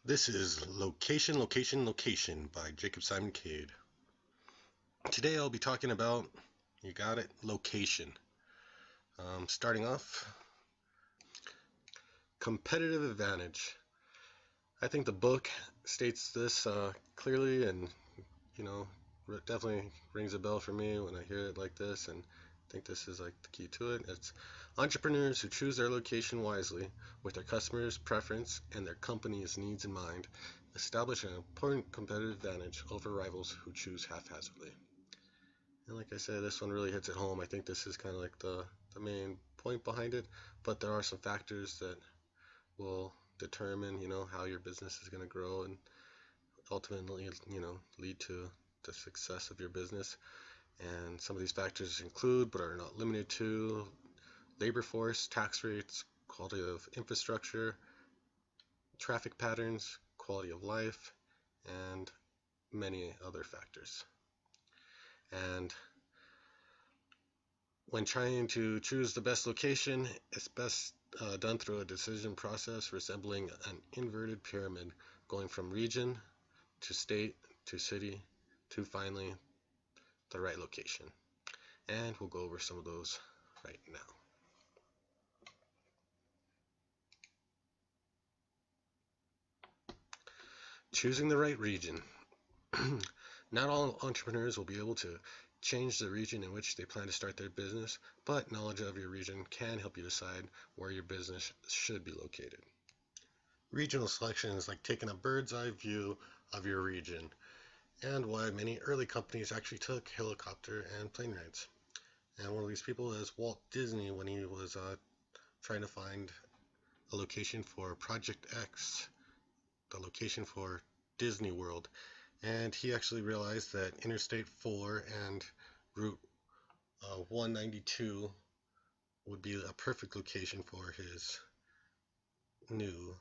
This is Location, Location, Location by Jacob Simon Cade. Today I'll be talking about, you got it, location. Starting off, competitive advantage. I think the book states this clearly, and it definitely rings a bell for me when I hear it like this, and I think this is like the key to it. It's entrepreneurs who choose their location wisely with their customers' preference and their company's needs in mind establish an important competitive advantage over rivals who choose haphazardly. And like I said, this one really hits it home. I think this is kind of like the main point behind it, but there are some factors that will determine, how your business is going to grow and ultimately, lead to the success of your business. And some of these factors include, but are not limited to, labor force, tax rates, quality of infrastructure, traffic patterns, quality of life, and many other factors. And when trying to choose the best location, it's best done through a decision process resembling an inverted pyramid, going from region to state to city to finally the right location. And we'll go over some of those right now. Choosing the right region. Not all entrepreneurs will be able to change the region in which they plan to start their business, but knowledge of your region can help you decide where your business should be located. Regional selection is like taking a bird's eye view of your region, and why many early companies actually took helicopter and plane rides. And one of these people is Walt Disney when he was trying to find a location for Project X, the location for Disney World. And he actually realized that Interstate 4 and Route 192 would be a perfect location for his new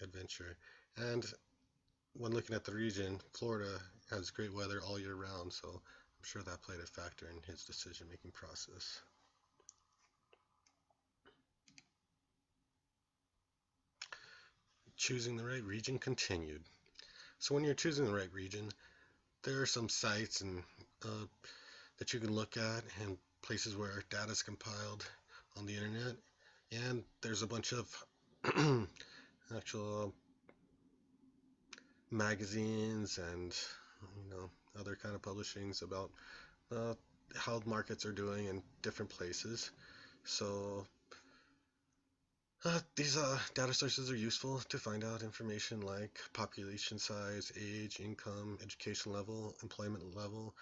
adventure. And when looking at the region, Florida has great weather all year round, so I'm sure that played a factor in his decision-making process. Choosing the right region continued. So when you're choosing the right region, there are some sites and that you can look at and places where data is compiled on the internet, and there's a bunch of actual magazines and other kind of publishings about how markets are doing in different places. So these data sources are useful to find out information like population size, age, income, education level, employment level,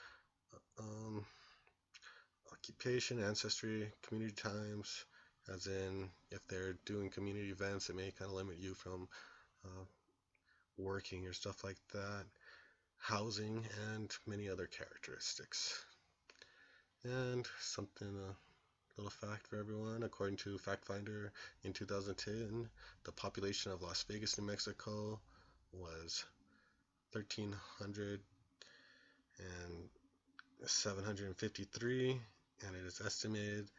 occupation, ancestry, community times, as in if they're doing community events, it may kind of limit you from working or stuff like that, housing, and many other characteristics. And something little fact for everyone, according to FactFinder in 2010, the population of Las Vegas, New Mexico was 1,307,753, and it is estimated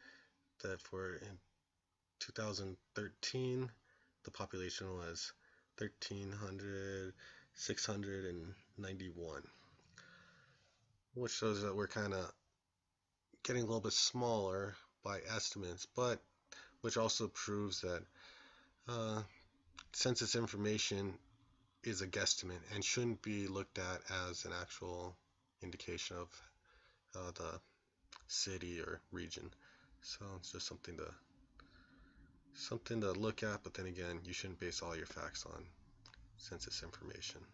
that for in 2013 the population was 13,691, which shows that we're kind of getting a little bit smaller by estimates, but which also proves that census information is a guesstimate and shouldn't be looked at as an actual indication of the city or region. So it's just something to look at, but then again, you shouldn't base all your facts on census information.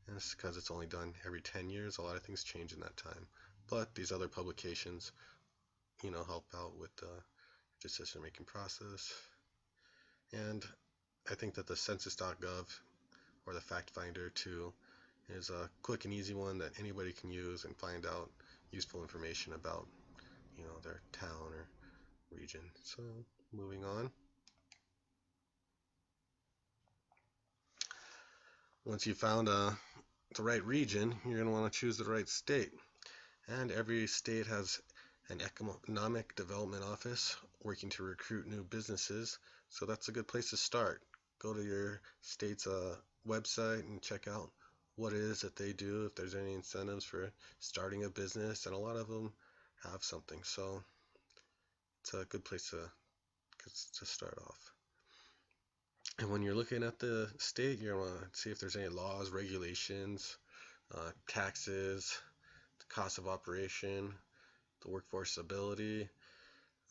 And it's because it's only done every 10 years. A lot of things change in that time. But these other publications, help out with the decision-making process. And I think that the census.gov or the fact finder too is a quick and easy one that anybody can use and find out useful information about their town or region. So moving on, once you found the right region, you're going to want to choose the right state. And every state has an economic development office working to recruit new businesses, so that's a good place to start. go to your state's website and check out what it is that they do, if there's any incentives for starting a business, and a lot of them have something. So it's a good place to start off. And when you're looking at the state, you're going to see if there's any laws, regulations, taxes, the cost of operation, the workforce ability,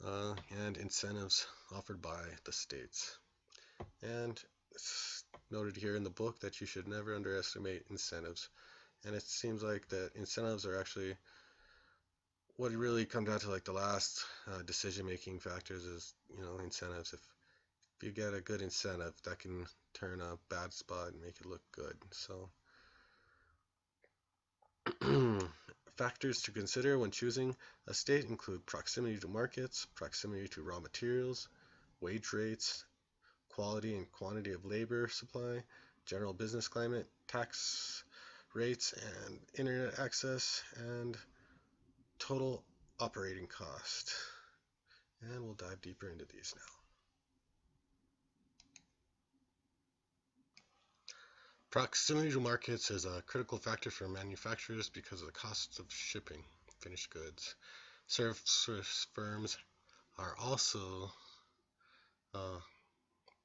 and incentives offered by the states. And it's noted here in the book that you should never underestimate incentives. And it seems like that incentives are actually what really comes down to, like the last decision-making factors is, incentives. If you get a good incentive, that can turn a bad spot and make it look good. So factors to consider when choosing a state include proximity to markets, proximity to raw materials, wage rates, quality and quantity of labor supply, general business climate, tax rates and internet access, and total operating cost. And we'll dive deeper into these now. Proximity to markets is a critical factor for manufacturers because of the costs of shipping finished goods. Service firms are also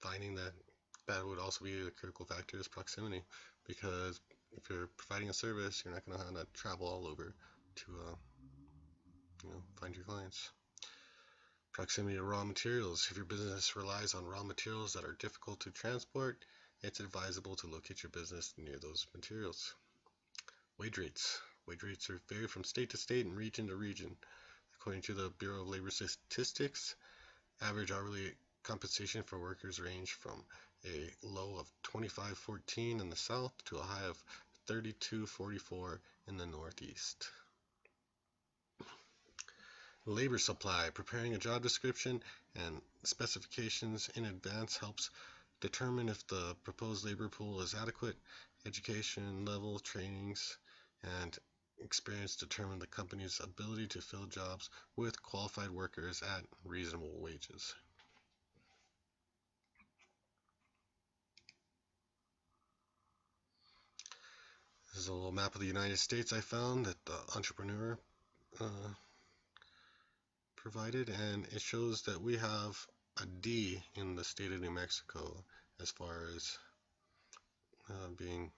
finding that would also be a critical factor is proximity, because if you're providing a service, you're not going to have to travel all over to find your clients. Proximity to raw materials. If your business relies on raw materials that are difficult to transport, it's advisable to locate your business near those materials. Wage rates. Wage rates vary from state to state and region to region. According to the Bureau of Labor Statistics, average hourly compensation for workers range from a low of $25.14 in the south to a high of $32.44 in the northeast. Labor supply. Preparing a job description and specifications in advance helps determine if the proposed labor pool is adequate. Education level, trainings, and experience determine the company's ability to fill jobs with qualified workers at reasonable wages. This is a little map of the United States I found that the entrepreneur provided, and it shows that we have a D in the state of New Mexico as far as being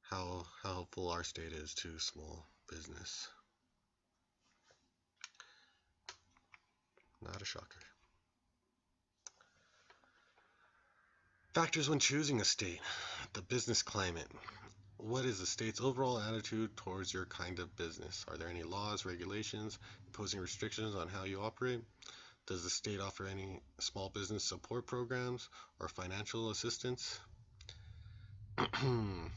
how helpful our state is to small business. Not a shocker. Factors when choosing a state. The business climate. What is the state's overall attitude towards your kind of business? Are there any laws, regulations, imposing restrictions on how you operate? Does the state offer any small business support programs or financial assistance? And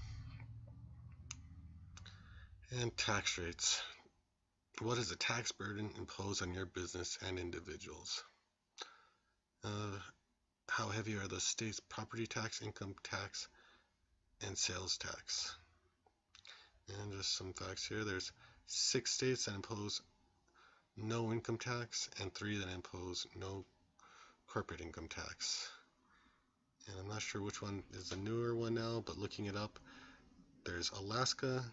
tax rates. What is the tax burden imposed on your business and individuals? How heavy are the state's property tax, income tax, and sales tax? And just some facts here. There's 6 states that impose no income tax and 3 that impose no corporate income tax. And I'm not sure which one is the newer one now, but looking it up, there's Alaska,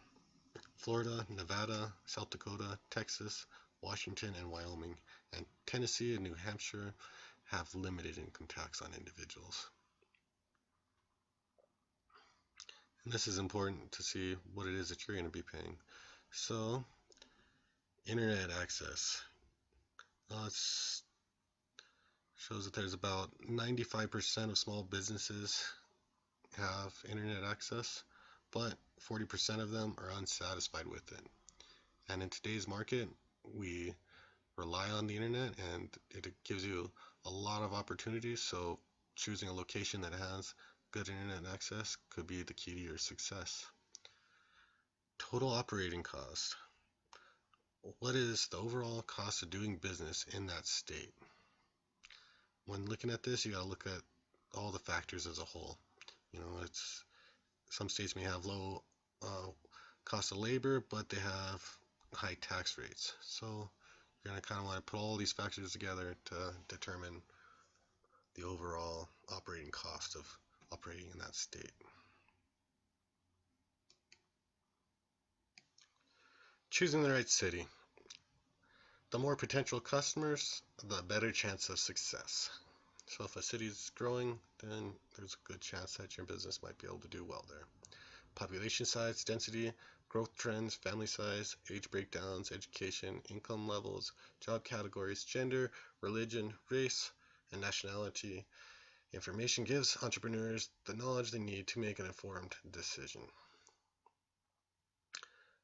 Florida, Nevada, South Dakota, Texas, Washington, and Wyoming. And Tennessee and New Hampshire have limited income tax on individuals. And this is important to see what it is that you're going to be paying. So, internet access. It shows that there's about 95% of small businesses have internet access, but 40% of them are unsatisfied with it. And in today's market, we rely on the internet, and it gives you a lot of opportunities. So choosing a location that has good internet access could be the key to your success. Total operating cost. What is the overall cost of doing business in that state? When looking at this, you got to look at all the factors as a whole. Some states may have low cost of labor, but they have high tax rates. So you're going to kind of want to put all these factors together to determine the overall operating cost of operating in that state. Choosing the right city. The more potential customers, the better chance of success. So if a city is growing, then there's a good chance that your business might be able to do well there. Population size, density, growth trends, family size, age breakdowns, education, income levels, job categories, gender, religion, race, and nationality. Information gives entrepreneurs the knowledge they need to make an informed decision.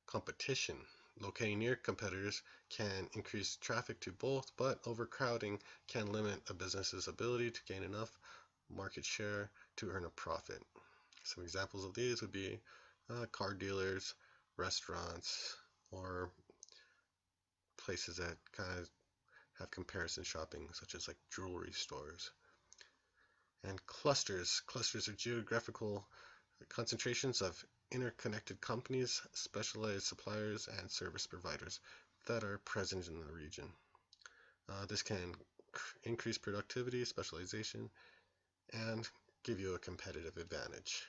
Competition. Locating near competitors can increase traffic to both, but overcrowding can limit a business's ability to gain enough market share to earn a profit. Some examples of these would be car dealers, restaurants, or places that kind of have comparison shopping, such as like jewelry stores. And clusters. Clusters are geographical concentrations of interconnected companies, specialized suppliers, and service providers that are present in the region. This can increase productivity, specialization, and give you a competitive advantage.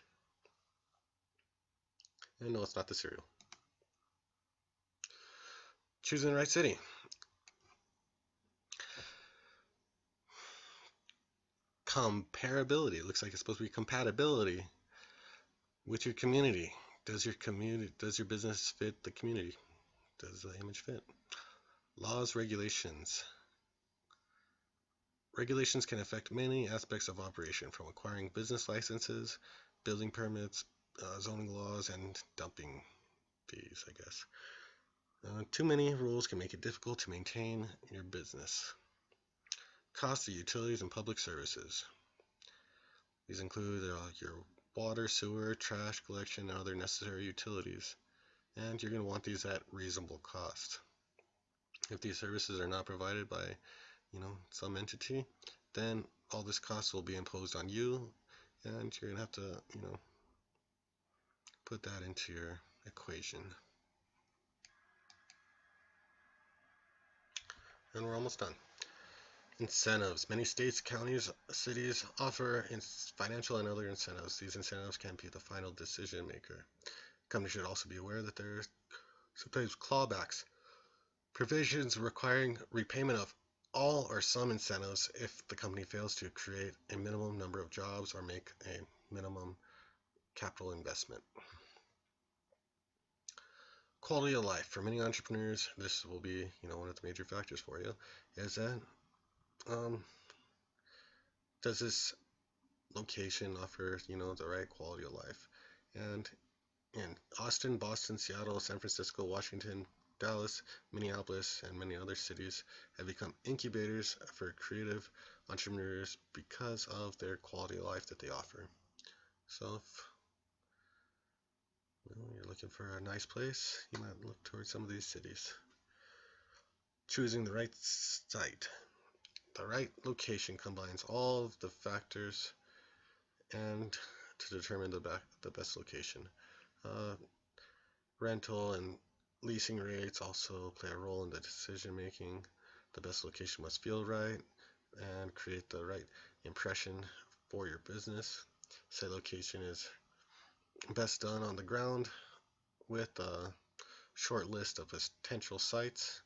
And no, it's not the cereal. Choosing the right city. Comparability. It looks like it's supposed to be compatibility with your community. Does your business fit the community? Does the image fit? Laws, regulations. Regulations can affect many aspects of operation, from acquiring business licenses, building permits, zoning laws, and dumping fees, I guess. Too many rules can make it difficult to maintain your business. Cost of utilities and public services. These include your water, sewer, trash collection, and other necessary utilities. And you're going to want these at reasonable cost. If these services are not provided by, some entity, then all this cost will be imposed on you, and you're going to have to, put that into your equation. And we're almost done. Incentives. Many states, counties, cities offer financial and other incentives. These incentives can be the final decision maker. Companies should also be aware that there are sometimes clawbacks, provisions requiring repayment of all or some incentives if the company fails to create a minimum number of jobs or make a minimum capital investment. Quality of life. For many entrepreneurs, this will be, one of the major factors for you, is that does this location offer, the right quality of life? And in Austin, Boston, Seattle, San Francisco, Washington, Dallas, Minneapolis, and many other cities have become incubators for creative entrepreneurs because of their quality of life that they offer. So if you're looking for a nice place, you might look towards some of these cities. Choosing the right site. The right location combines all of the factors and to determine the best location. Rental and leasing rates also play a role in the decision making. The best location must feel right and create the right impression for your business. Say location is best done on the ground with a short list of potential sites,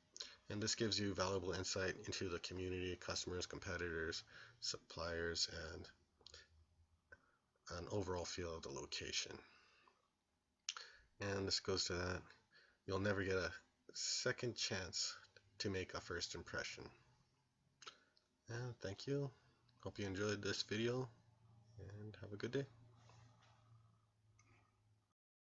and this gives you valuable insight into the community, customers, competitors, suppliers, and an overall feel of the location. And this goes to that you'll never get a second chance to make a first impression. And thank you. Hope you enjoyed this video, and have a good day.